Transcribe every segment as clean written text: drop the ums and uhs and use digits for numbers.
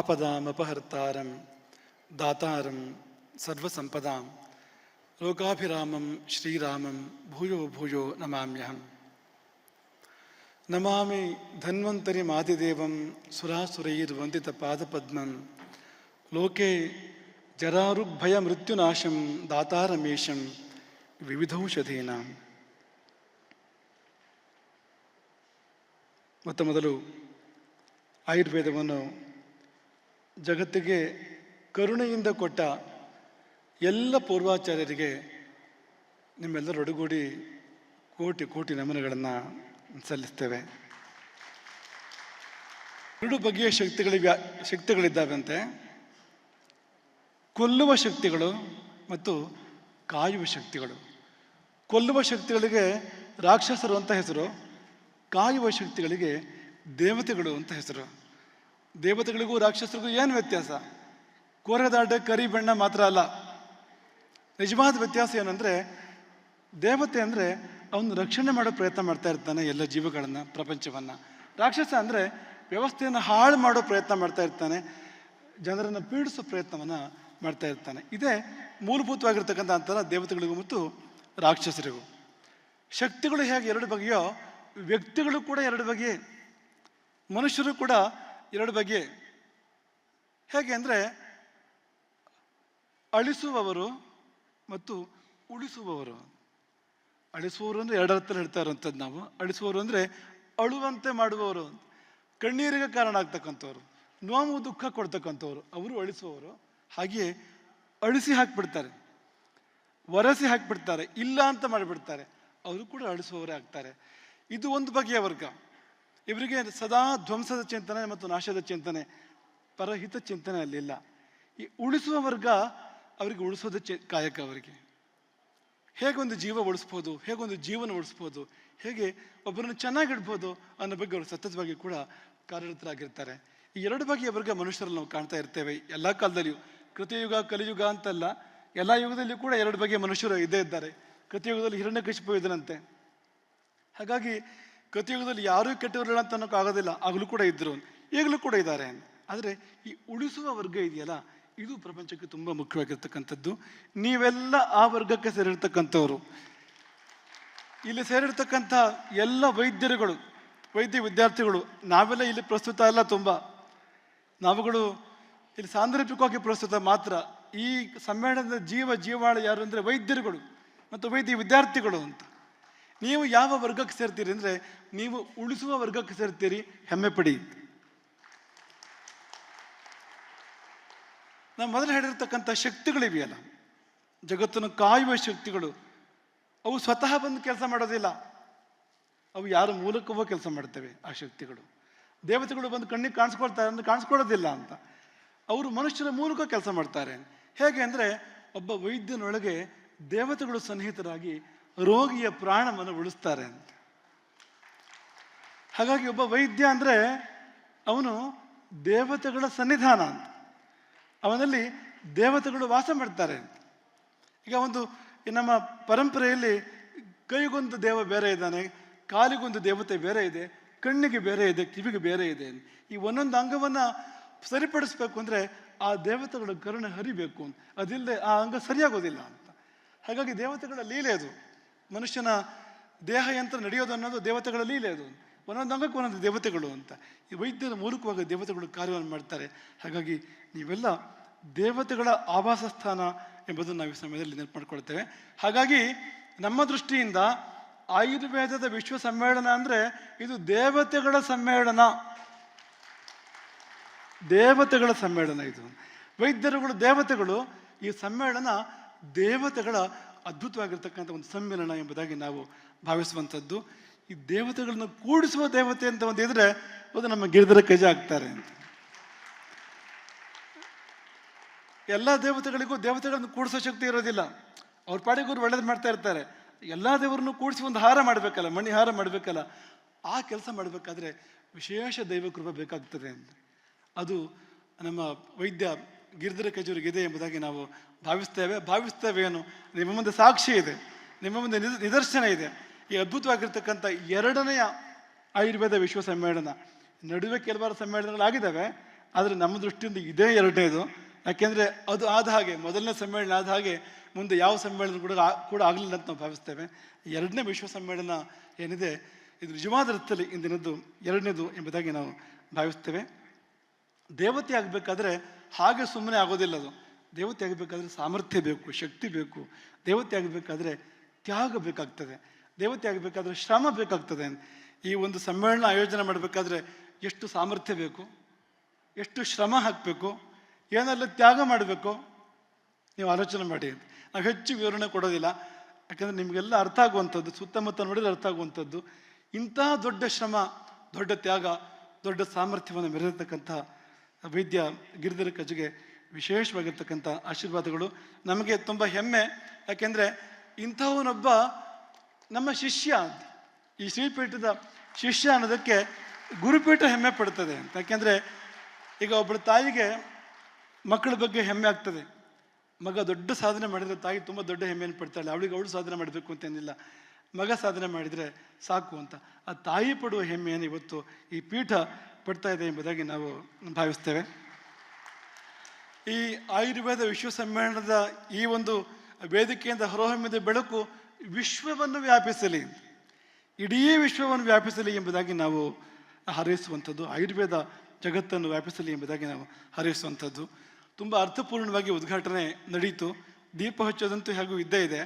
ಆಪದಾಮಪಹರ್ತಾರಂ ದಾತಾರಂ ಸರ್ವಸಂಪದಾಂ ಲೋಕಾಭಿರಾಮಂ ಶ್ರೀರಾಮಂ ಭೂಯೋ ಭೂಯೋ ನಮಾಮ್ಯಹಂ. ನಮಾಮಿ ಧನ್ವಂತರಿಮಾದಿದೇವಂ ಸುರಾಸುರೈರ್ವಂದಿತ ಪಾದಪದ್ಮಂ ಲೋಕೆ ಜರಾರುಗ್ಭಯ ಮೃತ್ಯುನಾಶಂ ದಾತಾರಮೇಶಂ ವಿವಿಧೌಷಧೀನಾಂ. ಮೊದಲು ಆಯುರ್ವೇದವನ್ನು ಜಗತ್ತಿಗೆ ಕರುಣೆಯಿಂದ ಕೊಟ್ಟ ಎಲ್ಲ ಪೂರ್ವಾಚಾರ್ಯರಿಗೆ ನಿಮ್ಮೆಲ್ಲರೊಡಗೂಡಿ ಕೋಟಿ ಕೋಟಿ ನಮನಗಳನ್ನು ಸಲ್ಲಿಸ್ತೇವೆ. ಎರಡು ಬಗೆಯ ಶಕ್ತಿಗಳಿದ್ದಾವಂತೆ. ಕೊಲ್ಲುವ ಶಕ್ತಿಗಳು ಮತ್ತು ಕಾಯುವ ಶಕ್ತಿಗಳು. ಕೊಲ್ಲುವ ಶಕ್ತಿಗಳಿಗೆ ರಾಕ್ಷಸರು ಅಂತ ಹೆಸರು, ಕಾಯುವ ಶಕ್ತಿಗಳಿಗೆ ದೇವತೆಗಳು ಅಂತ ಹೆಸರು. ದೇವತೆಗಳಿಗೂ ರಾಕ್ಷಸರಿಗೂ ಏನು ವ್ಯತ್ಯಾಸ? ಕೋರೆದಾಟ ಕರಿ ಬಣ್ಣ ಮಾತ್ರ ಅಲ್ಲ. ನಿಜವಾದ ವ್ಯತ್ಯಾಸ ಏನಂದರೆ, ದೇವತೆ ಅಂದರೆ ಅವನು ರಕ್ಷಣೆ ಮಾಡೋ ಪ್ರಯತ್ನ ಮಾಡ್ತಾ ಇರ್ತಾನೆ ಎಲ್ಲ ಜೀವಗಳನ್ನು, ಪ್ರಪಂಚವನ್ನು. ರಾಕ್ಷಸ ಅಂದರೆ ವ್ಯವಸ್ಥೆಯನ್ನು ಹಾಳು ಮಾಡೋ ಪ್ರಯತ್ನ ಮಾಡ್ತಾ ಇರ್ತಾನೆ, ಜನರನ್ನು ಪೀಡಿಸೋ ಪ್ರಯತ್ನವನ್ನು ಮಾಡ್ತಾ ಇರ್ತಾನೆ. ಇದೇ ಮೂಲಭೂತವಾಗಿರ್ತಕ್ಕಂಥ ಅಂತರ ದೇವತೆಗಳಿಗೂ ಮತ್ತು ರಾಕ್ಷಸರಿಗೂ. ಶಕ್ತಿಗಳು ಹೇಗೆ ಎರಡು ಬಗೆಯೋ, ವ್ಯಕ್ತಿಗಳು ಕೂಡ ಎರಡು ಬಗೆ, ಮನುಷ್ಯರು ಕೂಡ ಎರಡು ಬಗೆ. ಹೇಗೆ ಅಂದರೆ, ಅಳಿಸುವವರು ಮತ್ತು ಉಳಿಸುವವರು. ಅಳಿಸುವವರು ಅಂದರೆ ಎರಡು ಅರ್ಥದಲ್ಲಿ ಹೇಳ್ತಾ ಇರೋಂಥದ್ದು ನಾವು. ಅಳಿಸುವವರು ಅಂದರೆ ಅಳುವಂತೆ ಮಾಡುವವರು, ಕಣ್ಣೀರಿಗೆ ಕಾರಣ ಆಗ್ತಕ್ಕಂಥವ್ರು, ನೋವು ದುಃಖ ಕೊಡ್ತಕ್ಕಂಥವ್ರು, ಅವರು ಅಳಿಸುವವರು. ಹಾಗೆಯೇ ಅಳಿಸಿ ಹಾಕಿಬಿಡ್ತಾರೆ, ಒರೆಸಿ ಹಾಕಿಬಿಡ್ತಾರೆ, ಇಲ್ಲ ಅಂತ ಮಾಡಿಬಿಡ್ತಾರೆ, ಅವರು ಕೂಡ ಅಳಿಸುವವರೇ ಆಗ್ತಾರೆ. ಇದು ಒಂದು ಬಗೆಯ ವರ್ಗ. ಇವರಿಗೆ ಸದಾ ಧ್ವಂಸದ ಚಿಂತನೆ ಮತ್ತು ನಾಶದ ಚಿಂತನೆ, ಪರಹಿತ ಚಿಂತನೆ ಅಲ್ಲಿಲ್ಲ. ಈ ಉಳಿಸುವ ವರ್ಗ ಅವರಿಗೆ ಉಳಿಸೋದ ಕಾಯಕ. ಅವರಿಗೆ ಹೇಗೆ ಒಂದು ಜೀವ ಉಳಿಸ್ಬೋದು, ಹೇಗೊಂದು ಜೀವನ ಉಳಿಸ್ಬೋದು, ಹೇಗೆ ಒಬ್ಬರನ್ನು ಚೆನ್ನಾಗಿಡ್ಬೋದು ಅನ್ನೋ ಬಗ್ಗೆ ಅವರು ಸತತವಾಗಿ ಕೂಡ ಕಾರ್ಯರತರಾಗಿರ್ತಾರೆ. ಈ ಎರಡು ಬಗೆಯ ವರ್ಗ ಮನುಷ್ಯರಲ್ಲಿ ನಾವು ಕಾಣ್ತಾ ಇರ್ತೇವೆ ಎಲ್ಲ ಕಾಲದಲ್ಲಿಯೂ. ಕೃತಯುಗ ಕಲಿಯುಗ ಅಂತಲ್ಲ, ಎಲ್ಲ ಯುಗದಲ್ಲಿಯೂ ಕೂಡ ಎರಡು ಬಗೆಯ ಮನುಷ್ಯರು ಇದ್ದೇ ಇದ್ದಾರೆ. ಕೃತಯುಗದಲ್ಲಿ ಹಿರಣ್ಯಕಶಿಪು ಇದ್ದನಂತೆ. ಹಾಗಾಗಿ ಕೃತಯುಗದಲ್ಲಿ ಯಾರೂ ಕೆಟ್ಟವರಿಲ್ಲ ಅಂತ ಅನ್ನೋಕ್ಕಾಗೋದಿಲ್ಲ. ಆಗಲೂ ಕೂಡ ಇದ್ದರು, ಈಗಲೂ ಕೂಡ ಇದ್ದಾರೆ. ಆದರೆ ಈ ಉಳಿಸುವ ವರ್ಗ ಇದೆಯಲ್ಲ, ಇದು ಪ್ರಪಂಚಕ್ಕೆ ತುಂಬ ಮುಖ್ಯವಾಗಿರ್ತಕ್ಕಂಥದ್ದು. ನೀವೆಲ್ಲ ಆ ವರ್ಗಕ್ಕೆ ಸೇರಿರ್ತಕ್ಕಂಥವ್ರು. ಇಲ್ಲಿ ಸೇರಿರ್ತಕ್ಕಂಥ ಎಲ್ಲ ವೈದ್ಯರುಗಳು, ವೈದ್ಯ ವಿದ್ಯಾರ್ಥಿಗಳು, ನಾವೆಲ್ಲ ಇಲ್ಲಿ ಪ್ರಸ್ತುತ ಅಲ್ಲ. ತುಂಬ ನಾವುಗಳು ಇಲ್ಲಿ ಸಾಂದರ್ಭಿಕವಾಗಿ ಪ್ರಸ್ತುತ ಮಾತ್ರ. ಈ ಸಮ್ಮೇಳನದ ಜೀವಾಳು ಯಾರು ಅಂದರೆ ವೈದ್ಯರುಗಳು ಮತ್ತು ವೈದ್ಯ ವಿದ್ಯಾರ್ಥಿಗಳು ಅಂತ. ನೀವು ಯಾವ ವರ್ಗಕ್ಕೆ ಸೇರ್ತೀರಿ ಅಂದರೆ, ನೀವು ಉಳಿಸುವ ವರ್ಗಕ್ಕೆ ಸೇರ್ತೀರಿ, ಹೆಮ್ಮೆ ಪಡಿ. ನಾವು ಮೊದಲು ಹೇಳಿರ್ತಕ್ಕಂಥ ಶಕ್ತಿಗಳಿವೆಯಲ್ಲ, ಜಗತ್ತನ್ನು ಕಾಯುವ ಶಕ್ತಿಗಳು, ಅವು ಸ್ವತಃ ಬಂದು ಕೆಲಸ ಮಾಡೋದಿಲ್ಲ. ಅವು ಯಾರ ಮೂಲಕವೋ ಕೆಲಸ ಮಾಡ್ತವೆ ಆ ಶಕ್ತಿಗಳು. ದೇವತೆಗಳು ಬಂದು ಕಣ್ಣಿಗೆ ಕಾಣಿಸ್ಕೊಳ್ತಾರೆ ಅಂದರೆ ಕಾಣಿಸ್ಕೊಳ್ಳೋದಿಲ್ಲ ಅಂತ. ಅವರು ಮನುಷ್ಯರ ಮೂಲಕ ಕೆಲಸ ಮಾಡ್ತಾರೆ. ಹೇಗೆ ಅಂದರೆ, ಒಬ್ಬ ವೈದ್ಯನೊಳಗೆ ದೇವತೆಗಳು ಸನ್ನಿಹಿತರಾಗಿ ರೋಗಿಯ ಪ್ರಾಣವನ್ನು ಉಳಿಸ್ತಾರೆ ಅಂತ. ಹಾಗಾಗಿ ಒಬ್ಬ ವೈದ್ಯ ಅಂದರೆ ಅವನು ದೇವತೆಗಳ ಸನ್ನಿಧಾನ ಅಂತ. ಅವನಲ್ಲಿ ದೇವತೆಗಳು ವಾಸ ಮಾಡ್ತಾರೆ. ಈಗ ಒಂದು ನಮ್ಮ ಪರಂಪರೆಯಲ್ಲಿ ಕೈಗೊಂದು ದೇವ ಬೇರೆ ಇದ್ದಾನೆ, ಕಾಲಿಗೊಂದು ದೇವತೆ ಬೇರೆ ಇದೆ, ಕಣ್ಣಿಗೆ ಬೇರೆ ಇದೆ, ಕಿವಿಗೆ ಬೇರೆ ಇದೆ. ಈ ಒಂದೊಂದು ಅಂಗವನ್ನು ಸರಿಪಡಿಸ್ಬೇಕು ಅಂದರೆ ಆ ದೇವತೆಗಳ ಕರುಣೆ ಹರಿಬೇಕು. ಅದಿಲ್ಲದೆ ಆ ಅಂಗ ಸರಿಯಾಗೋದಿಲ್ಲ ಅಂತ. ಹಾಗಾಗಿ ದೇವತೆಗಳ ಲೀಲೆ ಅದು. ಮನುಷ್ಯನ ದೇಹ ಯಂತ್ರ ನಡೆಯೋದು ಅನ್ನೋದು ದೇವತೆಗಳ ಲೀಲೆ ಅದು. ಒಂದೊಂದು ಅಂಗಕ್ಕೆ ಒಂದೊಂದು ದೇವತೆಗಳು ಅಂತ. ಈ ವೈದ್ಯರ ಮೂಲಕವಾಗಿ ದೇವತೆಗಳು ಕಾರ್ಯವನ್ನು ಮಾಡ್ತಾರೆ. ಹಾಗಾಗಿ ನೀವೆಲ್ಲ ದೇವತೆಗಳ ಆವಾಸ ಸ್ಥಾನ ಎಂಬುದನ್ನು ನಾವು ಈ ಸಮಯದಲ್ಲಿ ನೆನಪು ಮಾಡ್ಕೊಳ್ತೇವೆ. ಹಾಗಾಗಿ ನಮ್ಮ ದೃಷ್ಟಿಯಿಂದ ಆಯುರ್ವೇದದ ವಿಶ್ವ ಸಮ್ಮೇಳನ ಅಂದರೆ ಇದು ದೇವತೆಗಳ ಸಮ್ಮೇಳನ. ದೇವತೆಗಳ ಸಮ್ಮೇಳನ ಇದು. ವೈದ್ಯರುಗಳು ದೇವತೆಗಳು. ಈ ಸಮ್ಮೇಳನ ದೇವತೆಗಳ ಅದ್ಭುತವಾಗಿರ್ತಕ್ಕಂಥ ಒಂದು ಸಮ್ಮೇಳನ ಎಂಬುದಾಗಿ ನಾವು ಭಾವಿಸುವಂಥದ್ದು. ಈ ದೇವತೆಗಳನ್ನು ಕೂಡಿಸುವ ದೇವತೆ ಅಂತ ಒಂದು ಇದ್ರೆ ಅದು ನಮ್ಮ ಗಿರಿಧರ ಕೈಜ ಆಗ್ತಾರೆ ಅಂತ. ಎಲ್ಲ ದೇವತೆಗಳಿಗೂ ದೇವತೆಗಳನ್ನು ಕೂಡಿಸೋ ಶಕ್ತಿ ಇರೋದಿಲ್ಲ. ಅವ್ರ ಪಾಡಿಗೂ ಒಳ್ಳೇದು ಮಾಡ್ತಾ ಇರ್ತಾರೆ. ಎಲ್ಲ ದೇವರನ್ನು ಕೂಡಿಸಿ ಒಂದು ಹಾರ ಮಾಡಬೇಕಲ್ಲ, ಮಣಿ ಹಾರ ಮಾಡಬೇಕಲ್ಲ. ಆ ಕೆಲಸ ಮಾಡಬೇಕಾದ್ರೆ ವಿಶೇಷ ದೈವ ಕೃಪೆ ಬೇಕಾಗ್ತದೆ ಅಂತ. ಅದು ನಮ್ಮ ವೈದ್ಯ ಗಿರಿಧರ ಕೈಜೂರಿಗೆ ಇದೆ ಎಂಬುದಾಗಿ ನಾವು ಭಾವಿಸ್ತೇವೇನು. ನಿಮ್ಮ ಮುಂದೆ ಸಾಕ್ಷಿ ಇದೆ, ನಿಮ್ಮ ಮುಂದೆ ನಿದರ್ಶನ ಇದೆ. ಈ ಅದ್ಭುತವಾಗಿರ್ತಕ್ಕಂಥ ಎರಡನೆಯ ಆಯುರ್ವೇದ ವಿಶ್ವ ಸಮ್ಮೇಳನ. ನಡುವೆ ಕೆಲವಾರು ಸಮ್ಮೇಳನಗಳಾಗಿದ್ದಾವೆ, ಆದರೆ ನಮ್ಮ ದೃಷ್ಟಿಯಿಂದ ಇದೇ ಎರಡನೇದು. ಯಾಕೆಂದರೆ ಅದು ಆದ ಹಾಗೆ ಮೊದಲನೇ ಸಮ್ಮೇಳನ ಆದ ಹಾಗೆ ಮುಂದೆ ಯಾವ ಸಮ್ಮೇಳನ ಕೂಡ ಆಗಲಿಲ್ಲ ಅಂತ ನಾವು ಭಾವಿಸ್ತೇವೆ. ಎರಡನೇ ವಿಶ್ವ ಸಮ್ಮೇಳನ ಏನಿದೆ ಇದು ನಿಜವಾದ ಅರ್ಥದಲ್ಲಿ ಇಂದಿನದ್ದು ಎರಡನೇದು ಎಂಬುದಾಗಿ ನಾವು ಭಾವಿಸ್ತೇವೆ. ದೇವತೆ ಆಗಬೇಕಾದ್ರೆ ಹಾಗೆ ಸುಮ್ಮನೆ ಆಗೋದಿಲ್ಲ. ಅದು ದೇವತೆ ಆಗಬೇಕಾದ್ರೆ ಸಾಮರ್ಥ್ಯ ಬೇಕು, ಶಕ್ತಿ ಬೇಕು. ದೇವತೆ ಆಗಬೇಕಾದ್ರೆ ತ್ಯಾಗ ಬೇಕಾಗ್ತದೆ, ದೇವತೆ ಆಗಬೇಕಾದ್ರೆ ಶ್ರಮ ಬೇಕಾಗ್ತದೆ. ಈ ಒಂದು ಸಮ್ಮೇಳನ ಆಯೋಜನೆ ಮಾಡಬೇಕಾದ್ರೆ ಎಷ್ಟು ಸಾಮರ್ಥ್ಯ ಬೇಕು, ಎಷ್ಟು ಶ್ರಮ ಹಾಕಬೇಕು, ಏನೆಲ್ಲ ತ್ಯಾಗ ಮಾಡಬೇಕು, ನೀವು ಆಲೋಚನೆ ಮಾಡಿ. ನಾವು ಹೆಚ್ಚು ವಿವರಣೆ ಕೊಡೋದಿಲ್ಲ, ಯಾಕಂದರೆ ನಿಮಗೆಲ್ಲ ಅರ್ಥ ಆಗುವಂಥದ್ದು, ಸುತ್ತಮುತ್ತ ನೋಡಿದ್ರೆ ಅರ್ಥ ಆಗುವಂಥದ್ದು. ಇಂತಹ ದೊಡ್ಡ ಶ್ರಮ, ದೊಡ್ಡ ತ್ಯಾಗ, ದೊಡ್ಡ ಸಾಮರ್ಥ್ಯವನ್ನು ಮೆರೆದಿರ್ತಕ್ಕಂಥ ವೈದ್ಯ ಗಿರಿಧರ ಕಜ್ಜಿಗೆ ವಿಶೇಷವಾಗಿರ್ತಕ್ಕಂಥ ಆಶೀರ್ವಾದಗಳು. ನಮಗೆ ತುಂಬ ಹೆಮ್ಮೆ, ಯಾಕೆಂದರೆ ಇಂಥವನೊಬ್ಬ ನಮ್ಮ ಶಿಷ್ಯ, ಈ ಶ್ರೀಪೀಠದ ಶಿಷ್ಯ ಅನ್ನೋದಕ್ಕೆ ಗುರುಪೀಠ ಹೆಮ್ಮೆ ಪಡ್ತದೆ. ಯಾಕೆಂದರೆ ಈಗ ಒಬ್ಬಳ ತಾಯಿಗೆ ಮಕ್ಕಳ ಬಗ್ಗೆ ಹೆಮ್ಮೆ ಆಗ್ತದೆ. ಮಗ ದೊಡ್ಡ ಸಾಧನೆ ಮಾಡಿದರೆ ತಾಯಿ ತುಂಬ ದೊಡ್ಡ ಹೆಮ್ಮೆಯನ್ನು ಪಡ್ತಾಳೆ. ಅವಳು ಸಾಧನೆ ಮಾಡಬೇಕು ಅಂತೇನಿಲ್ಲ, ಮಗ ಸಾಧನೆ ಮಾಡಿದರೆ ಸಾಕು ಅಂತ. ಆ ತಾಯಿ ಪಡುವ ಹೆಮ್ಮೆಯನ್ನು ಇವತ್ತು ಈ ಪೀಠ ಪಡ್ತಾ ಇದೆ ಎಂಬುದಾಗಿ ನಾವು ಭಾವಿಸ್ತೇವೆ. ಈ ಆಯುರ್ವೇದ ವಿಶ್ವ ಸಮ್ಮೇಳನದ ಈ ಒಂದು ವೇದಿಕೆಯಿಂದ ಹೊರಹೊಮ್ಮಿದ ಬೆಳಕು ವಿಶ್ವವನ್ನು ವ್ಯಾಪಿಸಲಿ, ಇಡೀ ವಿಶ್ವವನ್ನು ವ್ಯಾಪಿಸಲಿ ಎಂಬುದಾಗಿ ನಾವು ಹಾರೈಸುವಂಥದ್ದು. ಆಯುರ್ವೇದ ಜಗತ್ತನ್ನು ವ್ಯಾಪಿಸಲಿ ಎಂಬುದಾಗಿ ನಾವು ಹಾರೈಸುವಂಥದ್ದು. ತುಂಬ ಅರ್ಥಪೂರ್ಣವಾಗಿ ಉದ್ಘಾಟನೆ ನಡೀತು. ದೀಪ ಹಚ್ಚೋದಂತೂ ಹಾಗೂ ಇದ್ದೇ ಇದೆ.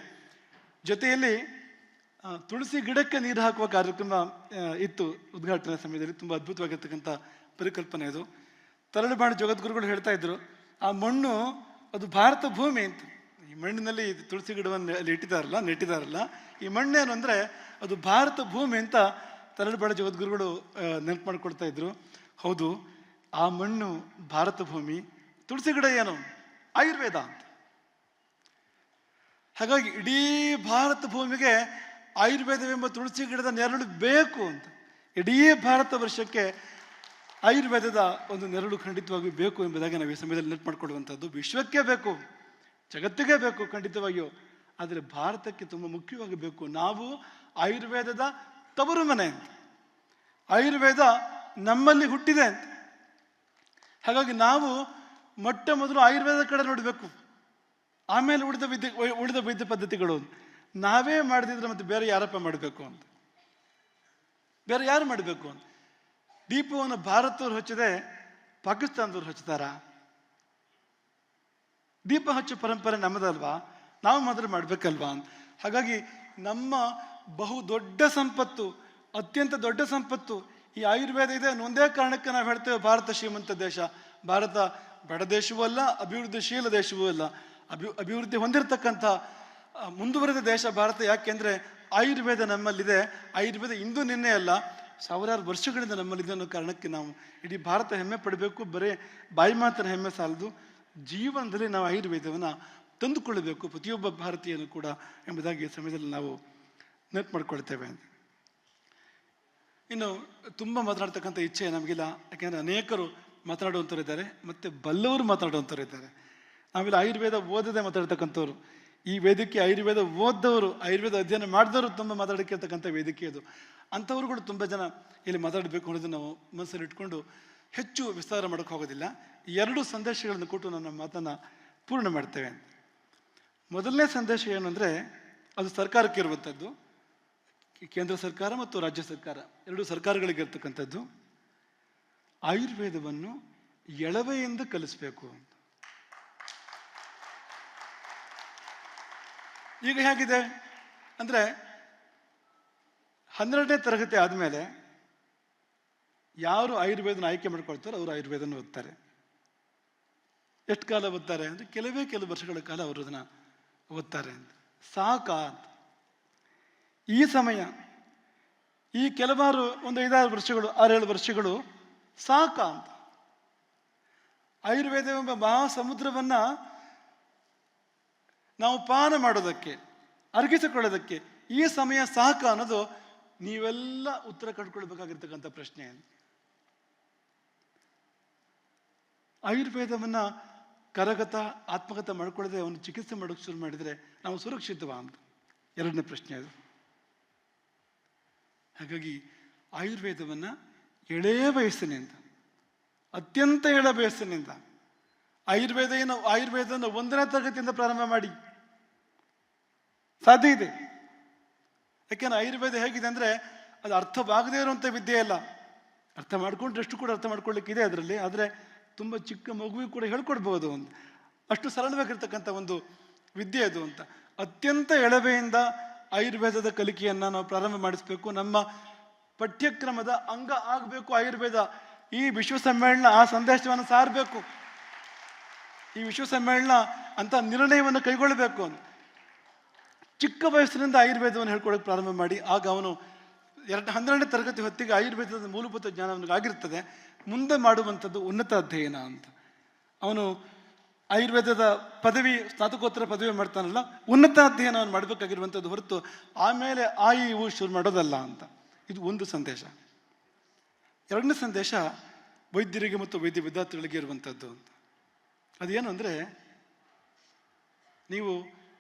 ಜೊತೆಯಲ್ಲಿ ತುಳಸಿ ಗಿಡಕ್ಕೆ ನೀರು ಹಾಕುವ ಕಾರ್ಯಕ್ರಮ ಇತ್ತು ಉದ್ಘಾಟನೆ ಸಮಯದಲ್ಲಿ. ತುಂಬ ಅದ್ಭುತವಾಗಿರ್ತಕ್ಕಂಥ ಪರಿಕಲ್ಪನೆ ಅದು. ತರಳುಬಾಣಿ ಜಗದ್ಗುರುಗಳು ಹೇಳ್ತಾ ಇದ್ರು, ಆ ಮಣ್ಣು ಅದು ಭಾರತ ಭೂಮಿ ಅಂತ. ಈ ಮಣ್ಣಿನಲ್ಲಿ ತುಳಸಿ ಗಿಡವನ್ನು ಅಲ್ಲಿ ನೆಟ್ಟಿದಾರಲ್ಲ, ಈ ಮಣ್ಣೇನು ಅಂದರೆ ಅದು ಭಾರತ ಭೂಮಿ ಅಂತ ತರಳುಬಾಣಿ ಜಗದ್ಗುರುಗಳು ನೆನಪು ಮಾಡ್ಕೊಳ್ತಾ ಇದ್ರು. ಹೌದು, ಆ ಮಣ್ಣು ಭಾರತ ಭೂಮಿ, ತುಳಸಿ ಗಿಡ ಏನು ಆಯುರ್ವೇದ ಅಂತ. ಹಾಗಾಗಿ ಇಡೀ ಭಾರತ ಭೂಮಿಗೆ ಆಯುರ್ವೇದವೆಂಬ ತುಳಸಿ ಗಿಡದ ನೆರಳು ಬೇಕು ಅಂತ. ಇಡೀ ಭಾರತ ವರ್ಷಕ್ಕೆ ಆಯುರ್ವೇದದ ಒಂದು ನೆರಳು ಖಂಡಿತವಾಗಿ ಬೇಕು ಎಂಬುದಾಗಿ ನಾವು ಈ ಸಮಯದಲ್ಲಿ ನೆನಪು ಮಾಡಿಕೊಳ್ಳುವಂಥದ್ದು. ವಿಶ್ವಕ್ಕೆ ಬೇಕು, ಜಗತ್ತಿಗೆ ಬೇಕು ಖಂಡಿತವಾಗಿಯೂ, ಆದರೆ ಭಾರತಕ್ಕೆ ತುಂಬ ಮುಖ್ಯವಾಗಿ ಬೇಕು. ನಾವು ಆಯುರ್ವೇದದ ತವರು ಮನೆ ಅಂತ, ಆಯುರ್ವೇದ ನಮ್ಮಲ್ಲಿ ಹುಟ್ಟಿದೆ ಅಂತ. ಹಾಗಾಗಿ ನಾವು ಮೊಟ್ಟ ಮೊದಲು ಆಯುರ್ವೇದ ಕಡೆ ನೋಡಬೇಕು, ಆಮೇಲೆ ಉಳಿದ ವೈದ್ಯ ಪದ್ಧತಿಗಳು. ನಾವೇ ಮಾಡದಿದ್ರೆ ಮತ್ತೆ ಬೇರೆ ಯಾರಪ್ಪ ಮಾಡಬೇಕು ಅಂತ, ಬೇರೆ ಯಾರು ಮಾಡಬೇಕು ಅಂತ. ದೀಪವನ್ನು ಭಾರತದವ್ರು ಹಚ್ಚಿದೆ ಪಾಕಿಸ್ತಾನದವ್ರು ಹಚ್ತಾರ? ದೀಪ ಹಚ್ಚೋ ಪರಂಪರೆ ನಮ್ಮದಲ್ವಾ, ನಾವು ಮೊದಲು ಮಾಡಬೇಕಲ್ವಾ ಅಂತ. ಹಾಗಾಗಿ ನಮ್ಮ ಬಹು ದೊಡ್ಡ ಸಂಪತ್ತು, ಅತ್ಯಂತ ದೊಡ್ಡ ಸಂಪತ್ತು ಈ ಆಯುರ್ವೇದ ಇದೆ. ಒಂದೇ ಕಾರಣಕ್ಕೆ ನಾವು ಹೇಳ್ತೇವೆ ಭಾರತ ಶ್ರೀಮಂತ ದೇಶ. ಭಾರತ ಬಡ ದೇಶವೂ ಅಲ್ಲ, ಅಭಿವೃದ್ಧಿಶೀಲ ದೇಶವೂ ಅಲ್ಲ, ಅಭಿವೃದ್ಧಿ ಹೊಂದಿರತಕ್ಕಂಥ ಮುಂದುವರೆದ ದೇಶ ಭಾರತ. ಯಾಕೆಂದರೆ ಆಯುರ್ವೇದ ನಮ್ಮಲ್ಲಿದೆ. ಆಯುರ್ವೇದ ಇಂದು ನಿನ್ನೆ ಅಲ್ಲ, ಸಾವಿರಾರು ವರ್ಷಗಳಿಂದ ನಮ್ಮಲ್ಲಿದೆ ಅನ್ನೋ ಕಾರಣಕ್ಕೆ ನಾವು ಇಡೀ ಭಾರತ ಹೆಮ್ಮೆ ಪಡಬೇಕು. ಬರೀ ಬಾಯಿ ಮಾತ್ರ ಹೆಮ್ಮೆ ಸಾಲದು, ಜೀವನದಲ್ಲಿ ನಾವು ಆಯುರ್ವೇದವನ್ನು ತಂದುಕೊಳ್ಳಬೇಕು ಪ್ರತಿಯೊಬ್ಬ ಭಾರತೀಯನು ಕೂಡ ಎಂಬುದಾಗಿ ಈ ಸಮಯದಲ್ಲಿ ನಾವು ನೆನಪು ಮಾಡ್ಕೊಳ್ತೇವೆ. ಇನ್ನು ತುಂಬ ಮಾತನಾಡ್ತಕ್ಕಂಥ ಇಚ್ಛೆ ನಮಗಿಲ್ಲ, ಯಾಕೆಂದರೆ ಅನೇಕರು ಮಾತನಾಡುವಂಥವ್ರು ಇದ್ದಾರೆ, ಮತ್ತು ಬಲ್ಲವರು ಮಾತನಾಡುವಂಥವ್ರು ಇದ್ದಾರೆ. ನಾವಿಲ್ಲಿ ಆಯುರ್ವೇದ ಓದದೆ ಮಾತಾಡ್ತಕ್ಕಂಥವ್ರು, ಈ ವೇದಿಕೆ ಆಯುರ್ವೇದ ಓದ್ದವರು, ಆಯುರ್ವೇದ ಅಧ್ಯಯನ ಮಾಡಿದವರು ತುಂಬ ಮಾತಾಡೋಕ್ಕೆ ಇರ್ತಕ್ಕಂಥ ವೇದಿಕೆ ಅದು. ಅಂಥವ್ರುಗಳು ತುಂಬ ಜನ ಇಲ್ಲಿ ಮಾತಾಡಬೇಕು ಅನ್ನೋದನ್ನು ನಾವು ಮನಸ್ಸಲ್ಲಿ ಇಟ್ಕೊಂಡು ಹೆಚ್ಚು ವಿಸ್ತಾರ ಮಾಡೋಕ್ಕೆ ಹೋಗೋದಿಲ್ಲ. ಎರಡು ಸಂದೇಶಗಳನ್ನು ಕೊಟ್ಟು ನನ್ನ ಮಾತನ್ನು ಪೂರ್ಣ ಮಾಡ್ತೇವೆ. ಮೊದಲನೇ ಸಂದೇಶ ಏನು ಅಂದರೆ, ಅದು ಸರ್ಕಾರಕ್ಕೆ ಇರುವಂಥದ್ದು. ಕೇಂದ್ರ ಸರ್ಕಾರ ಮತ್ತು ರಾಜ್ಯ ಸರ್ಕಾರ ಎರಡು ಸರ್ಕಾರಗಳಿಗೆ ಇರ್ತಕ್ಕಂಥದ್ದು. ಆಯುರ್ವೇದವನ್ನು ಎಳವೆಯಿಂದ ಕಲಿಸ್ಬೇಕು ಅಂತ. ಈಗ ಹೇಗಿದೆ ಅಂದರೆ, 12ನೇ ತರಗತಿ ಆದಮೇಲೆ ಯಾರು ಆಯುರ್ವೇದನ ಆಯ್ಕೆ ಮಾಡ್ಕೊಳ್ತಾರೋ ಅವರು ಆಯುರ್ವೇದನ ಓದ್ತಾರೆ. ಎಷ್ಟು ಕಾಲ ಓದ್ತಾರೆ ಅಂದರೆ ಕೆಲವು ವರ್ಷಗಳ ಕಾಲ ಅವರು ಅದನ್ನು ಓದ್ತಾರೆ ಅಂತ. ಸಾಕಾ ಅಂತ. ಈ ಸಮಯ, ಈ ಕೆಲವಾರು ಒಂದು 5-6 ವರ್ಷಗಳು, 6-7 ವರ್ಷಗಳು ಸಾಕಾ ಅಂತ. ಆಯುರ್ವೇದವೆಂಬ ಮಹಾಸಮುದ್ರವನ್ನು ನಾವು ಪಾನ ಮಾಡೋದಕ್ಕೆ, ಅರಗಿಸಿಕೊಳ್ಳೋದಕ್ಕೆ ಈ ಸಮಯ ಸಾಕ ಅನ್ನೋದು ನೀವೆಲ್ಲ ಉತ್ತರ ಕಂಡುಕೊಳ್ಬೇಕಾಗಿರ್ತಕ್ಕಂಥ ಪ್ರಶ್ನೆ. ಆಯುರ್ವೇದವನ್ನು ಕರಗತ ಆತ್ಮಗತ ಮಾಡ್ಕೊಳ್ಳದೆ ಅವನು ಚಿಕಿತ್ಸೆ ಮಾಡೋಕ್ಕೆ ಶುರು ಮಾಡಿದರೆ ನಾವು ಸುರಕ್ಷಿತವಾ ಅಂತ ಎರಡನೇ ಪ್ರಶ್ನೆ ಅದು. ಹಾಗಾಗಿ ಆಯುರ್ವೇದವನ್ನು ಎಳೆಯ ವಯಸ್ಸಿನಿಂದ ಅತ್ಯಂತ ಎಳ ವಯಸ್ಸಿನಿಂದ ಆಯುರ್ವೇದವನ್ನು 1ನೇ ತರಗತಿಯಿಂದ ಪ್ರಾರಂಭ ಮಾಡಿ ಸಾಧ್ಯ ಇದೆ. ಯಾಕೆಂದ್ರೆ ಆಯುರ್ವೇದ ಹೇಗಿದೆ ಅಂದರೆ ಅದು ಅರ್ಥವಾಗದೇ ಇರುವಂಥ ವಿದ್ಯೆ ಅಲ್ಲ. ಅರ್ಥ ಮಾಡ್ಕೊಂಡ್ರಷ್ಟು ಕೂಡ ಅರ್ಥ ಮಾಡ್ಕೊಳ್ಳಿಕ್ಕಿದೆ ಅದರಲ್ಲಿ. ಆದರೆ ತುಂಬ ಚಿಕ್ಕ ಮಗುವಿಗೆ ಕೂಡ ಹೇಳ್ಕೊಡ್ಬೋದು. ಅಷ್ಟು ಸರಳವಾಗಿರ್ತಕ್ಕಂಥ ಒಂದು ವಿದ್ಯೆ ಅದು ಅಂತ. ಅತ್ಯಂತ ಎಳವೆಯಿಂದ ಆಯುರ್ವೇದದ ಕಲಿಕೆಯನ್ನು ನಾವು ಪ್ರಾರಂಭ ಮಾಡಿಸ್ಬೇಕು. ನಮ್ಮ ಪಠ್ಯಕ್ರಮದ ಅಂಗ ಆಗಬೇಕು ಆಯುರ್ವೇದ. ಈ ವಿಶ್ವ ಸಮ್ಮೇಳನ ಆ ಸಂದೇಶವನ್ನು ಸಾರಬೇಕು. ಈ ವಿಶ್ವ ಸಮ್ಮೇಳನ ಅಂತ ನಿರ್ಣಯವನ್ನು ಕೈಗೊಳ್ಳಬೇಕು ಅಂತ. ಚಿಕ್ಕ ವಯಸ್ಸಿನಿಂದ ಆಯುರ್ವೇದವನ್ನು ಹೇಳ್ಕೊಳ್ಳೋಕೆ ಪ್ರಾರಂಭ ಮಾಡಿ. ಆಗ ಅವನು 12ನೇ ತರಗತಿ ಹೊತ್ತಿಗೆ ಆಯುರ್ವೇದದ ಮೂಲಭೂತ ಜ್ಞಾನ ಅವನಿಗೆ ಆಗಿರ್ತದೆ. ಮುಂದೆ ಮಾಡುವಂಥದ್ದು ಉನ್ನತ ಅಧ್ಯಯನ ಅಂತ. ಅವನು ಆಯುರ್ವೇದದ ಪದವಿ, ಸ್ನಾತಕೋತ್ತರ ಪದವಿ ಮಾಡ್ತಾನಲ್ಲ, ಉನ್ನತ ಅಧ್ಯಯನವನ್ನು ಮಾಡಬೇಕಾಗಿರುವಂಥದ್ದು ಹೊರತು ಆಮೇಲೆ ಇವು ಶುರು ಮಾಡೋದಲ್ಲ ಅಂತ. ಇದು ಒಂದು ಸಂದೇಶ. 2ನೇ ಸಂದೇಶ ವೈದ್ಯರಿಗೆ ಮತ್ತು ವೈದ್ಯ ವಿದ್ಯಾರ್ಥಿಗಳಿಗೆ ಇರುವಂಥದ್ದು ಅಂತ. ಅದೇನು ಅಂದರೆ, ನೀವು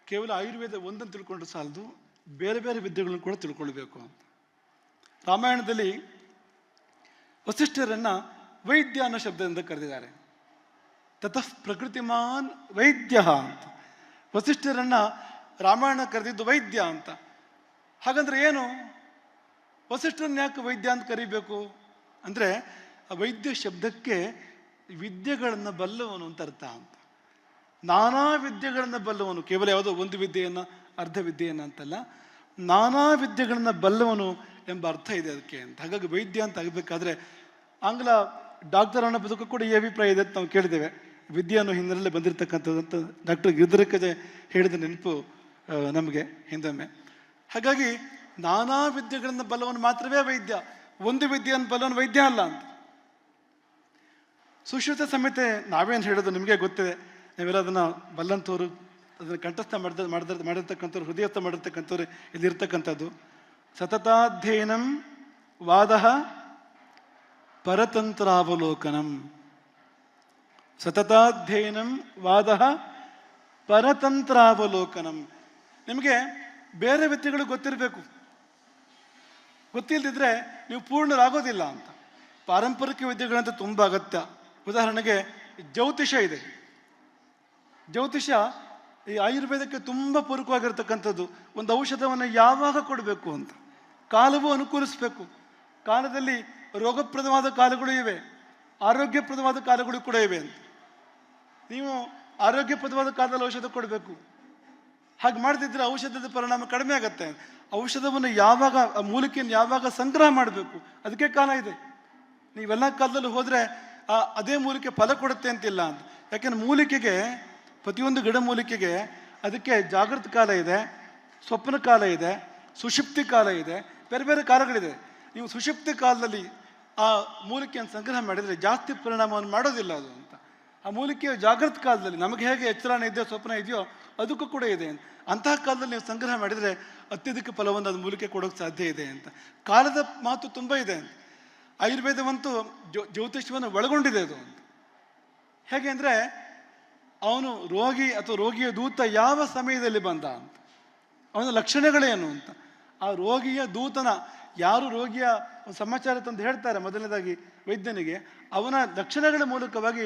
ಕೇವಲ ಆಯುರ್ವೇದ ಒಂದನ್ನು ತಿಳ್ಕೊಂಡ್ರೆ ಸಾಲದು, ಬೇರೆ ಬೇರೆ ವಿದ್ಯೆಗಳನ್ನು ಕೂಡ ತಿಳ್ಕೊಳ್ಬೇಕು ಅಂತ. ರಾಮಾಯಣದಲ್ಲಿ ವಸಿಷ್ಠರನ್ನು ವೈದ್ಯ ಅನ್ನೋ ಶಬ್ದದಿಂದ ಕರೆದಿದ್ದಾರೆ. ತತಃ ಪ್ರಕೃತಿಮಾನ್ ವೈದ್ಯ ಅಂತ. ವಸಿಷ್ಠರನ್ನು ರಾಮಾಯಣ ಕರೆದಿದ್ದು ವೈದ್ಯ ಅಂತ. ಹಾಗಂದ್ರೆ ಏನು? ವಸಿಷ್ಠರನ್ನ ಯಾಕೆ ವೈದ್ಯ ಅಂತ ಕರಿಬೇಕು ಅಂದರೆ, ಆ ವೈದ್ಯ ಶಬ್ದಕ್ಕೆ ವಿದ್ಯೆಗಳನ್ನು ಬಲ್ಲವನು ಅಂತ ಅರ್ಥ ಅಂತ. ನಾನಾ ವಿದ್ಯೆಗಳನ್ನು ಬಲ್ಲವನು, ಕೇವಲ ಯಾವುದೋ ಒಂದು ವಿದ್ಯೆಯನ್ನು ಅರ್ಧ ವಿದ್ಯೆಯನ್ನು ಅಂತಲ್ಲ, ನಾನಾ ವಿದ್ಯೆಗಳನ್ನು ಬಲ್ಲವನು ಎಂಬ ಅರ್ಥ ಇದೆ ಅದಕ್ಕೆ ಅಂತ. ಹಾಗಾಗಿ ವೈದ್ಯ ಅಂತ ಆಗಬೇಕಾದ್ರೆ ಆಂಗ್ಲ ಡಾಕ್ಟರ್ ಅನ್ನೋ ಬದುಕು ಕೂಡ ಈ ಅಭಿಪ್ರಾಯ ಇದೆ ಅಂತ ನಾವು ಕೇಳಿದ್ದೇವೆ. ವಿದ್ಯೆ ಅನ್ನೋ ಹಿನ್ನೆಲೆಯಲ್ಲಿ ಬಂದಿರತಕ್ಕಂಥದ್ದು ಅಂತ ಡಾಕ್ಟರ್ ಗಿರಿಧರಕಜೆ ಹೇಳಿದ ನೆನಪು ನಮಗೆ ಹಿಂದೊಮ್ಮೆ. ಹಾಗಾಗಿ ನಾನಾ ವಿದ್ಯೆಗಳನ್ನು ಬಲ್ಲವನು ಮಾತ್ರವೇ ವೈದ್ಯ, ಒಂದು ವಿದ್ಯೆಯನ್ನು ಬಲ್ಲವನು ವೈದ್ಯ ಅಲ್ಲ ಅಂತ. ಸುಶ್ರುತ ಸಂಹಿತೆ ನಾವೇನು ಹೇಳೋದು ನಿಮಗೆ ಗೊತ್ತಿದೆ. ನಾವೆಲ್ಲ ಅದನ್ನು ಬಲ್ಲಂಥವ್ರು, ಅದನ್ನು ಕಂಠಸ್ಥ ಮಾಡಿರ್ತಕ್ಕಂಥವ್ರು, ಹೃದಯಸ್ಥ ಮಾಡಿರ್ತಕ್ಕಂಥವ್ರು ಇಲ್ಲಿರ್ತಕ್ಕಂಥದ್ದು. ಸತತಾಧ್ಯಯನಂ ವಾದ ಪರತಂತ್ರಾವಲೋಕನಂ. ಸತತಾಧ್ಯಯನಂ ವಾದ ಪರತಂತ್ರಾವಲೋಕನಂ. ನಿಮಗೆ ಬೇರೆ ವಿದ್ಯೆಗಳು ಗೊತ್ತಿರಬೇಕು. ಗೊತ್ತಿಲ್ಲದಿದ್ರೆ ನೀವು ಪೂರ್ಣರಾಗೋದಿಲ್ಲ ಅಂತ. ಪಾರಂಪರಿಕ ವಿದ್ಯೆಗಳಂತ ತುಂಬ ಅಗತ್ಯ. ಉದಾಹರಣೆಗೆ ಜ್ಯೋತಿಷ ಇದೆ. ಜ್ಯೋತಿಷ ಈ ಆಯುರ್ವೇದಕ್ಕೆ ತುಂಬ ಪೂರಕವಾಗಿರ್ತಕ್ಕಂಥದ್ದು. ಒಂದು ಔಷಧವನ್ನು ಯಾವಾಗ ಕೊಡಬೇಕು ಅಂತ ಕಾಲವೂ ಅನುಕೂಲಿಸಬೇಕು. ಕಾಲದಲ್ಲಿ ರೋಗಪ್ರದವಾದ ಕಾಲಗಳು ಇವೆ, ಆರೋಗ್ಯಪ್ರದವಾದ ಕಾಲಗಳು ಕೂಡ ಇವೆ ಅಂತ. ನೀವು ಆರೋಗ್ಯಪ್ರದವಾದ ಕಾಲದಲ್ಲಿ ಔಷಧ ಕೊಡಬೇಕು. ಹಾಗೆ ಮಾಡದಿದ್ದರೆ ಔಷಧದ ಪರಿಣಾಮ ಕಡಿಮೆ ಆಗುತ್ತೆ. ಔಷಧವನ್ನು ಯಾವಾಗ, ಮೂಲಿಕೆಯನ್ನು ಯಾವಾಗ ಸಂಗ್ರಹ ಮಾಡಬೇಕು ಅದಕ್ಕೆ ಕಾಲ ಇದೆ. ನೀವೆಲ್ಲ ಕಾಲದಲ್ಲಿ ಹೋದರೆ ಅದೇ ಮೂಲಿಕೆ ಫಲ ಕೊಡುತ್ತೆ ಅಂತಿಲ್ಲ ಅಂತ. ಯಾಕೆಂದ್ರೆ ಮೂಲಿಕೆಗೆ, ಪ್ರತಿಯೊಂದು ಗಿಡ ಮೂಲಿಕೆಗೆ ಅದಕ್ಕೆ ಜಾಗೃತ ಕಾಲ ಇದೆ, ಸ್ವಪ್ನ ಕಾಲ ಇದೆ, ಸುಷುಪ್ತಿ ಕಾಲ ಇದೆ, ಬೇರೆ ಬೇರೆ ಕಾಲಗಳಿದೆ. ನೀವು ಸುಷುಪ್ತಿ ಕಾಲದಲ್ಲಿ ಆ ಮೂಲಿಕೆಯನ್ನು ಸಂಗ್ರಹ ಮಾಡಿದರೆ ಜಾಸ್ತಿ ಪರಿಣಾಮವನ್ನು ಮಾಡೋದಿಲ್ಲ ಅದು ಅಂತ. ಆ ಮೂಲಿಕೆಯ ಜಾಗೃತ ಕಾಲದಲ್ಲಿ ನಮಗೆ ಹೇಗೆ ಎಚ್ಚರಾಣೆ ಇದೆಯೋ, ಸ್ವಪ್ನ ಇದೆಯೋ, ಅದಕ್ಕೂ ಕೂಡ ಇದೆ ಅಂತ. ಅಂತಹ ಕಾಲದಲ್ಲಿ ನೀವು ಸಂಗ್ರಹ ಮಾಡಿದರೆ ಅತ್ಯಧಿಕ ಫಲವನ್ನು ಅದು ಮೂಲಿಕೆ ಕೊಡೋಕ್ಕೆ ಸಾಧ್ಯ ಇದೆ ಅಂತ. ಕಾಲದ ಮಾತು ತುಂಬ ಇದೆ ಅಂತ. ಆಯುರ್ವೇದವಂತೂ ಜ್ಯೋತಿಷ್ಯವನ್ನು ಒಳಗೊಂಡಿದೆ ಅದು ಅಂತ. ಹೇಗೆ ಅಂದರೆ, ಅವನು ರೋಗಿ ಅಥವಾ ರೋಗಿಯ ದೂತ ಯಾವ ಸಮಯದಲ್ಲಿ ಬಂದ ಅಂತ, ಅವನ ಲಕ್ಷಣಗಳೇನು ಅಂತ, ಆ ರೋಗಿಯ ದೂತನ, ಯಾರು ರೋಗಿಯ ಸಮಾಚಾರ ತಂದು ಹೇಳ್ತಾರೆ ಮೊದಲನೇದಾಗಿ ವೈದ್ಯನಿಗೆ, ಅವನ ಲಕ್ಷಣಗಳ ಮೂಲಕವಾಗಿ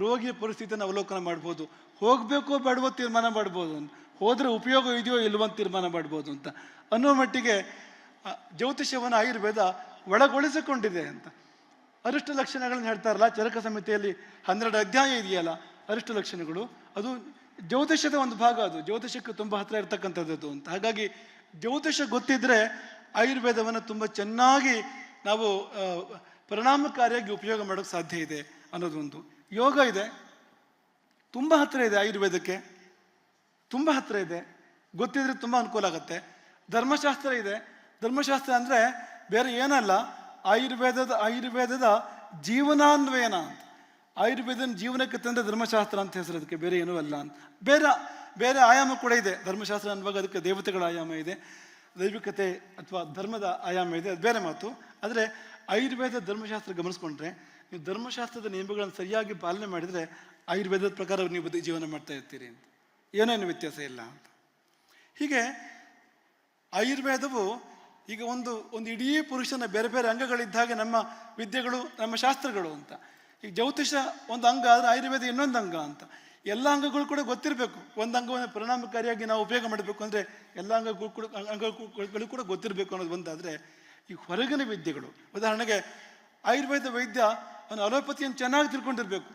ರೋಗಿಯ ಪರಿಸ್ಥಿತಿಯನ್ನು ಅವಲೋಕನ ಮಾಡ್ಬೋದು. ಹೋಗಬೇಕೋ ಬೇಡವೋ ತೀರ್ಮಾನ ಮಾಡ್ಬೋದು ಅಂತ, ಹೋದರೆ ಉಪಯೋಗ ಇದೆಯೋ ಇಲ್ವೋ ಅಂತ ತೀರ್ಮಾನ ಮಾಡ್ಬೋದು ಅಂತ ಅನ್ನೋ ಮಟ್ಟಿಗೆ ಜ್ಯೋತಿಷ್ಯವನ್ನು ಆಯುರ್ವೇದ ಒಳಗೊಳಿಸಿಕೊಂಡಿದೆ ಅಂತ. ಅರಿಷ್ಟ ಲಕ್ಷಣಗಳನ್ನು ಹೇಳ್ತಾರಲ್ಲ, ಚರಕ ಸಂಹಿತೆಯಲ್ಲಿ 12 ಅಧ್ಯಾಯ ಇದೆಯಲ್ಲ, ಅರಿಷ್ಟ ಲಕ್ಷಣಗಳು, ಅದು ಜ್ಯೋತಿಷದ ಒಂದು ಭಾಗ. ಅದು ಜ್ಯೋತಿಷಕ್ಕೆ ತುಂಬ ಹತ್ತಿರ ಇರ್ತಕ್ಕಂಥದ್ದು ಅಂತ. ಹಾಗಾಗಿ ಜ್ಯೋತಿಷ ಗೊತ್ತಿದ್ರೆ ಆಯುರ್ವೇದವನ್ನು ತುಂಬ ಚೆನ್ನಾಗಿ ನಾವು ಪರಿಣಾಮಕಾರಿಯಾಗಿ ಉಪಯೋಗ ಮಾಡೋಕ್ಕೆ ಸಾಧ್ಯ ಇದೆ ಅನ್ನೋದೊಂದು. ಯೋಗ ಇದೆ, ತುಂಬ ಹತ್ತಿರ ಇದೆ ಆಯುರ್ವೇದಕ್ಕೆ, ತುಂಬ ಹತ್ತಿರ ಇದೆ, ಗೊತ್ತಿದ್ರೆ ತುಂಬ ಅನುಕೂಲ ಆಗುತ್ತೆ. ಧರ್ಮಶಾಸ್ತ್ರ ಇದೆ. ಧರ್ಮಶಾಸ್ತ್ರ ಅಂದರೆ ಬೇರೆ ಏನಲ್ಲ, ಆಯುರ್ವೇದದ ಜೀವನಾನ್ವಯನ ಅಂತ. ಆಯುರ್ವೇದನ ಜೀವನಕ್ಕೆ ತಂದ ಧರ್ಮಶಾಸ್ತ್ರ ಅಂತ ಹೆಸರು, ಅದಕ್ಕೆ ಬೇರೆ ಏನೂ ಅಲ್ಲ ಅಂತ. ಬೇರೆ ಆಯಾಮ ಕೂಡ ಇದೆ ಧರ್ಮಶಾಸ್ತ್ರ ಅನ್ನುವಾಗ. ಅದಕ್ಕೆ ದೇವತೆಗಳ ಆಯಾಮ ಇದೆ, ದೈವಿಕತೆ ಅಥವಾ ಧರ್ಮದ ಆಯಾಮ ಇದೆ, ಅದು ಬೇರೆ ಮಾತು. ಆದರೆ ಆಯುರ್ವೇದ ಧರ್ಮಶಾಸ್ತ್ರ ಗಮನಿಸ್ಕೊಂಡ್ರೆ, ನೀವು ಧರ್ಮಶಾಸ್ತ್ರದ ನಿಯಮಗಳನ್ನು ಸರಿಯಾಗಿ ಪಾಲನೆ ಮಾಡಿದರೆ ಆಯುರ್ವೇದದ ಪ್ರಕಾರ ನೀವು ಜೀವನ ಮಾಡ್ತಾ ಇರ್ತೀರಿ ಅಂತ, ಏನೇನು ವ್ಯತ್ಯಾಸ ಇಲ್ಲ ಅಂತ. ಹೀಗೆ ಆಯುರ್ವೇದವು ಈಗ ಒಂದು ಇಡೀ ಪುರುಷನ ಬೇರೆ ಬೇರೆ ಅಂಗಗಳಿದ್ದ ಹಾಗೆ ನಮ್ಮ ವಿದ್ಯೆಗಳು, ನಮ್ಮ ಶಾಸ್ತ್ರಗಳು ಅಂತ. ಈಗ ಜ್ಯೋತಿಷ ಒಂದು ಅಂಗ ಆದರೆ ಆಯುರ್ವೇದ ಇನ್ನೊಂದು ಅಂಗ ಅಂತ. ಎಲ್ಲ ಅಂಗಗಳು ಕೂಡ ಗೊತ್ತಿರಬೇಕು. ಒಂದು ಅಂಗವನ್ನು ಪರಿಣಾಮಕಾರಿಯಾಗಿ ನಾವು ಉಪಯೋಗ ಮಾಡಬೇಕು ಅಂದರೆ ಎಲ್ಲ ಅಂಗಗಳು ಕೂಡ ಗೊತ್ತಿರಬೇಕು ಅನ್ನೋದು ಒಂದಾದರೆ, ಈ ಹೊರಗಿನ ವಿದ್ಯೆಗಳು, ಉದಾಹರಣೆಗೆ ಆಯುರ್ವೇದ ವೈದ್ಯ ಅವನು ಅಲೋಪತಿಯನ್ನು ಚೆನ್ನಾಗಿ ತಿಳ್ಕೊಂಡಿರಬೇಕು,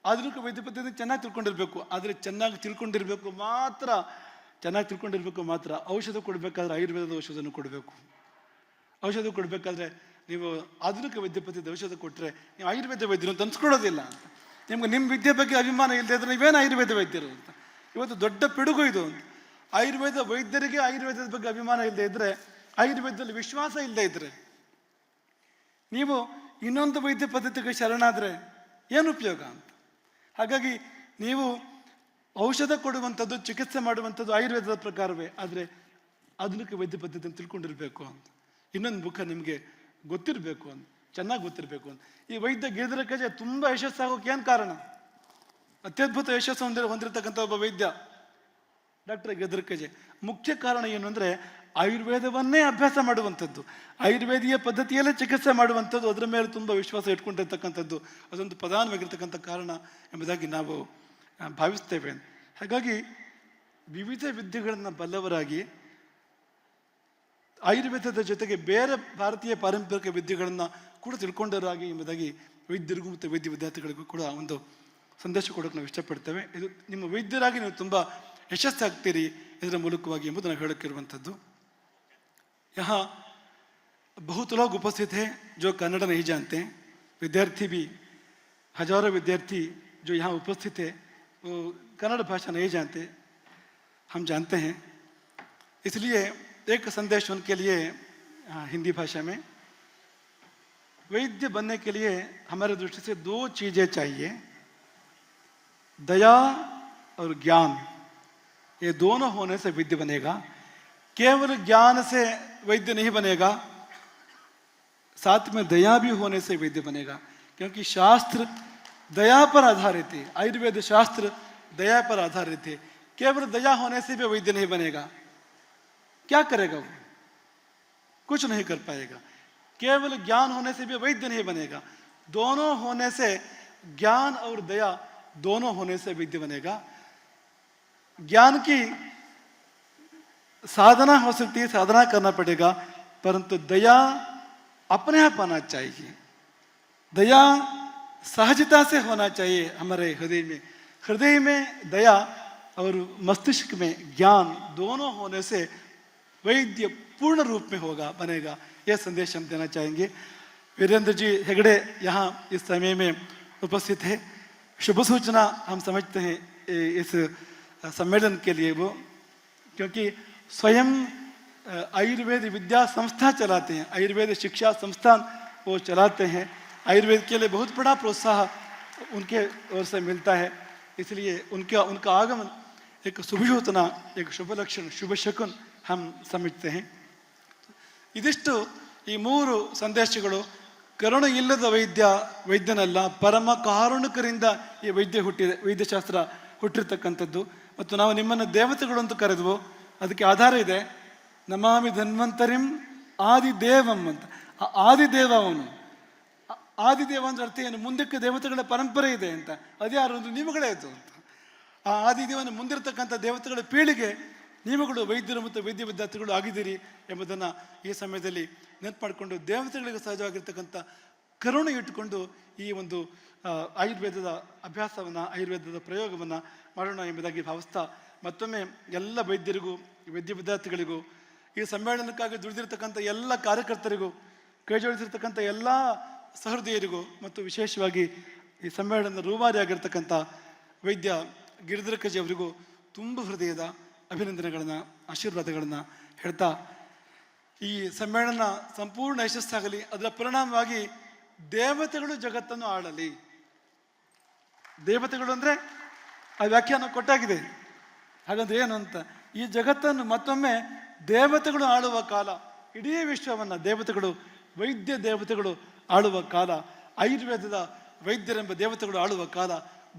ಆಧುನಿಕ ವೈದ್ಯ ಪದ್ಧತಿ ಚೆನ್ನಾಗಿ ತಿಳ್ಕೊಂಡಿರಬೇಕು. ಆದರೆ ಚೆನ್ನಾಗಿ ತಿಳ್ಕೊಂಡಿರಬೇಕು ಮಾತ್ರ ಔಷಧ ಕೊಡಬೇಕಾದ್ರೆ ಆಯುರ್ವೇದದ ಔಷಧವನ್ನು ಕೊಡಬೇಕು. ಔಷಧ ಕೊಡಬೇಕಾದ್ರೆ ನೀವು ಆಧುನಿಕ ವೈದ್ಯ ಪದ್ಧತಿ ಔಷಧ ಕೊಟ್ಟರೆ ನೀವು ಆಯುರ್ವೇದ ವೈದ್ಯರು ಅಂತ ಅನ್ಸ್ಕೊಳ್ಳೋದಿಲ್ಲ ಅಂತ. ನಿಮ್ಗೆ ನಿಮ್ಮ ವಿದ್ಯೆ ಬಗ್ಗೆ ಅಭಿಮಾನ ಇಲ್ಲದೆ ಇದ್ರೆ ನೀವೇನು ಆಯುರ್ವೇದ ವೈದ್ಯರು ಅಂತ. ಇವತ್ತು ದೊಡ್ಡ ಪಿಡುಗು ಇದು ಅಂತ. ಆಯುರ್ವೇದ ವೈದ್ಯರಿಗೆ ಆಯುರ್ವೇದದ ಬಗ್ಗೆ ಅಭಿಮಾನ ಇಲ್ಲದೆ ಇದ್ದರೆ, ಆಯುರ್ವೇದದಲ್ಲಿ ವಿಶ್ವಾಸ ಇಲ್ಲದೆ ಇದ್ದರೆ, ನೀವು ಇನ್ನೊಂದು ವೈದ್ಯ ಪದ್ಧತಿಗೆ ಶರಣಾದರೆ ಏನು ಉಪಯೋಗ ಅಂತ. ಹಾಗಾಗಿ ನೀವು ಔಷಧ ಕೊಡುವಂಥದ್ದು, ಚಿಕಿತ್ಸೆ ಮಾಡುವಂಥದ್ದು ಆಯುರ್ವೇದದ ಪ್ರಕಾರವೇ, ಆದರೆ ಆಧುನಿಕ ವೈದ್ಯ ಪದ್ಧತಿಯನ್ನು ತಿಳ್ಕೊಂಡಿರಬೇಕು ಅಂತ. ಇನ್ನೊಂದು ಮುಖ ನಿಮಗೆ ಗೊತ್ತಿರಬೇಕು ಅಂತ, ಚೆನ್ನಾಗಿ ಗೊತ್ತಿರಬೇಕು ಅಂತ. ಈ ವೈದ್ಯ ಗಿರಿಧರ ಕಜೆ ತುಂಬ ಯಶಸ್ಸಾಗೋಕೆ ಏನು ಕಾರಣ? ಅತ್ಯದ್ಭುತ ಯಶಸ್ಸು ಹೊಂದಿರತಕ್ಕಂಥ ಒಬ್ಬ ವೈದ್ಯ ಡಾಕ್ಟರ್ ಗಿರಿಧರ ಕಜೆ. ಮುಖ್ಯ ಕಾರಣ ಏನು ಅಂದರೆ ಆಯುರ್ವೇದವನ್ನೇ ಅಭ್ಯಾಸ ಮಾಡುವಂಥದ್ದು, ಆಯುರ್ವೇದೀಯ ಪದ್ಧತಿಯಲ್ಲೇ ಚಿಕಿತ್ಸೆ ಮಾಡುವಂಥದ್ದು, ಅದರ ಮೇಲೆ ತುಂಬ ವಿಶ್ವಾಸ ಇಟ್ಕೊಂಡಿರ್ತಕ್ಕಂಥದ್ದು, ಅದೊಂದು ಪ್ರಧಾನವಾಗಿರ್ತಕ್ಕಂಥ ಕಾರಣ ಎಂಬುದಾಗಿ ನಾವು ಭಾವಿಸ್ತೇವೆ. ಹಾಗಾಗಿ ವಿವಿಧ ವಿದ್ಯೆಗಳನ್ನು ಬಲ್ಲವರಾಗಿ ಆಯುರ್ವೇದದ ಜೊತೆಗೆ ಬೇರೆ ಭಾರತೀಯ ಪಾರಂಪರಿಕ ವಿದ್ಯೆಗಳನ್ನು ಕೂಡ ತಿಳ್ಕೊಂಡವರಾಗಿ ಎಂಬುದಾಗಿ ವೈದ್ಯರಿಗೂ ಮತ್ತು ವೈದ್ಯ ವಿದ್ಯಾರ್ಥಿಗಳಿಗೂ ಕೂಡ ಒಂದು ಸಂದೇಶ ಕೊಡೋಕೆ ನಾವು ಇಷ್ಟಪಡ್ತೇವೆ. ಇದು ನಿಮ್ಮ ವೈದ್ಯರಾಗಿ ನೀವು ತುಂಬ ಯಶಸ್ಸಾಗ್ತೀರಿ ಇದರ ಮೂಲಕವಾಗಿ ಎಂಬುದು ನಾವು ಹೇಳೋಕ್ಕಿರುವಂಥದ್ದು. यहाँ बहुत लोग उपस्थित हैं जो कन्नड़ नहीं जानते, विद्यार्थी भी हजारों विद्यार्थी जो यहाँ उपस्थित है वो कन्नड़ भाषा नहीं जानते, हम जानते हैं. इसलिए एक संदेश उनके लिए हिंदी भाषा में, वैद्य बनने के लिए हमारे दृष्टि से दो चीज़ें चाहिए, दया और ज्ञान. ये दोनों होने से वैद्य बनेगा. केवल ज्ञान से वैद्य नहीं बनेगा, साथ में दया भी होने से वैद्य बनेगा. क्योंकि शास्त्र दया पर आधारित है, आयुर्वेद शास्त्र दया पर आधारित है. केवल दया होने से भी वैद्य नहीं बनेगा. क्या करेगा वो? कुछ नहीं कर पाएगा. केवल ज्ञान होने से भी वैद्य नहीं बनेगा. दोनों होने से, ज्ञान और दया दोनों होने से वैद्य बनेगा. ज्ञान की साधना हो सकती है, साधना करना पड़ेगा, परंतु दया अपने आप आना चाहिए. दया सहजता से होना चाहिए हमारे हृदय में दया और मस्तिष्क में ज्ञान दोनों होने से वैद्य पूर्ण रूप में होगा, बनेगा. यह संदेश हम देना चाहेंगे. वीरेंद्र जी हेगड़े यहाँ इस समय में उपस्थित है. शुभ सूचना हम समझते हैं इस सम्मेलन के लिए वो, क्योंकि स्वयं आयुर्वेद विद्या संस्था चलाते हैं, आयुर्वेद शिक्षा संस्थान वो चलाते हैं. आयुर्वेद के लिए बहुत बड़ा प्रोत्साह उनके ओर से मिलता है. इसलिए उनका आगमन एक शुभ सूचना, एक शुभ लक्षण, शुभ शकुन हम समझते हैं. ಇದಿಷ್ಟು ಈ ಮೂರು ಸಂದೇಶಗಳು. ಕರುಣೆ ಇಲ್ಲದ ವೈದ್ಯನಲ್ಲ, ಪರಮ ಕಾರುಣಿಕರಿಂದ ಈ ವೈದ್ಯಶಾಸ್ತ್ರ ಹುಟ್ಟಿರ್ತಕ್ಕಂಥದ್ದು. ಮತ್ತು ನಾವು ನಿಮ್ಮನ್ನು ದೇವತೆಗಳು ಅಂತ ಕರೆದ್ವು, ಅದಕ್ಕೆ ಆಧಾರ ಇದೆ. ನಮಾಮಿ ಧನ್ವಂತರಿಂ ಆದಿದೇವಂ ಅಂತ. ಆ ಆದಿದೇವ ಅವನು. ಆದಿದೇವ ಅಂದ್ರೆ ಅರ್ಥ ಏನು? ಮುಂದಕ್ಕೆ ದೇವತೆಗಳ ಪರಂಪರೆ ಇದೆ ಅಂತ. ಅದ್ಯಾರು ಅಂದ್ರೆ ನೀವುಗಳೇ ಅದು ಅಂತ. ಆ ಆದಿದೇವನ ಮುಂದಿರತಕ್ಕಂಥ ದೇವತೆಗಳ ಪೀಳಿಗೆ ನೀವುಗಳು ವೈದ್ಯರು ಮತ್ತು ವೈದ್ಯ ವಿದ್ಯಾರ್ಥಿಗಳು ಆಗಿದ್ದೀರಿ ಎಂಬುದನ್ನು ಈ ಸಮಯದಲ್ಲಿ ನೆನಪು ಮಾಡಿಕೊಂಡು, ದೇವತೆಗಳಿಗೆ ಸಹಜವಾಗಿರ್ತಕ್ಕಂಥ ಕರುಣೆ ಇಟ್ಟುಕೊಂಡು ಈ ಒಂದು ಆಯುರ್ವೇದದ ಅಭ್ಯಾಸವನ್ನು, ಆಯುರ್ವೇದದ ಪ್ರಯೋಗವನ್ನು ಮಾಡೋಣ ಎಂಬುದಾಗಿ ಭಾವಿಸ್ತಾ, ಮತ್ತೊಮ್ಮೆ ಎಲ್ಲ ವೈದ್ಯರಿಗೂ, ವೈದ್ಯ ವಿದ್ಯಾರ್ಥಿಗಳಿಗೂ, ಈ ಸಮ್ಮೇಳನಕ್ಕಾಗಿ ದುಡಿದಿರ್ತಕ್ಕಂಥ ಎಲ್ಲ ಕಾರ್ಯಕರ್ತರಿಗೂ, ಕೈ ಜೋಡಿಸಿರ್ತಕ್ಕಂಥ ಎಲ್ಲ ಸಹೃದಯರಿಗೂ, ಮತ್ತು ವಿಶೇಷವಾಗಿ ಈ ಸಮ್ಮೇಳನದ ರೂವಾರಿಯಾಗಿರ್ತಕ್ಕಂಥ ವೈದ್ಯ ಗಿರಿಧರ ಕಜೆ ಅವರಿಗೂ ತುಂಬ ಹೃದಯದ ಅಭಿನಂದನೆಗಳನ್ನು, ಆಶೀರ್ವಾದಗಳನ್ನು ಹೇಳ್ತಾ, ಈ ಸಮ್ಮೇಳನ ಸಂಪೂರ್ಣ ಯಶಸ್ಸಾಗಲಿ. ಅದರ ಪರಿಣಾಮವಾಗಿ ದೇವತೆಗಳು ಜಗತ್ತನ್ನು ಆಳಲಿ. ದೇವತೆಗಳು ಅಂದರೆ ಆ ವ್ಯಾಖ್ಯಾನ ಕೊಟ್ಟಾಗಿದೆ. ಹಾಗಂದ್ರೆ ಏನು ಅಂತ, ಈ ಜಗತ್ತನ್ನು ಮತ್ತೊಮ್ಮೆ ದೇವತೆಗಳು ಆಳುವ ಕಾಲ, ಇಡೀ ವಿಶ್ವವನ್ನು ವೈದ್ಯ ದೇವತೆಗಳು ಆಳುವ ಕಾಲ, ಆಯುರ್ವೇದದ ವೈದ್ಯರೆಂಬ ದೇವತೆಗಳು ಆಳುವ ಕಾಲ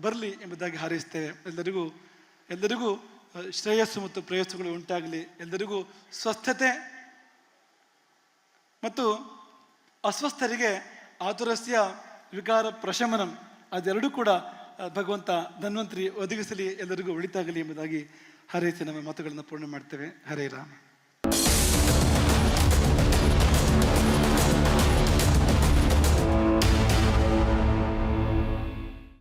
ಬರಲಿ ಎಂಬುದಾಗಿ ಹಾರೈಸ್ತೇವೆ. ಎಲ್ಲರಿಗೂ ಶ್ರೇಯಸ್ಸು ಮತ್ತು ಪ್ರೇಯಸ್ಸುಗಳು ಉಂಟಾಗಲಿ. ಎಲ್ಲರಿಗೂ ಸ್ವಸ್ಥತೆ ಮತ್ತು ಅಸ್ವಸ್ಥರಿಗೆ ಆತುರಸ್ಯ ವಿಕಾರ ಪ್ರಶಮನಂ ಅದೆರಡೂ ಕೂಡ ಭಗವಂತ ಧನ್ವಂತರಿ ಒದಗಿಸಲಿ, ಎಲ್ಲರಿಗೂ ಒಳಿತಾಗಲಿ ಎಂಬುದಾಗಿ ಹಾರೈಸಿ ನಮ್ಮ ಮಾತುಗಳನ್ನು ಪೂರ್ಣ ಮಾಡ್ತೇವೆ. ಹರೇ ರಾಮ.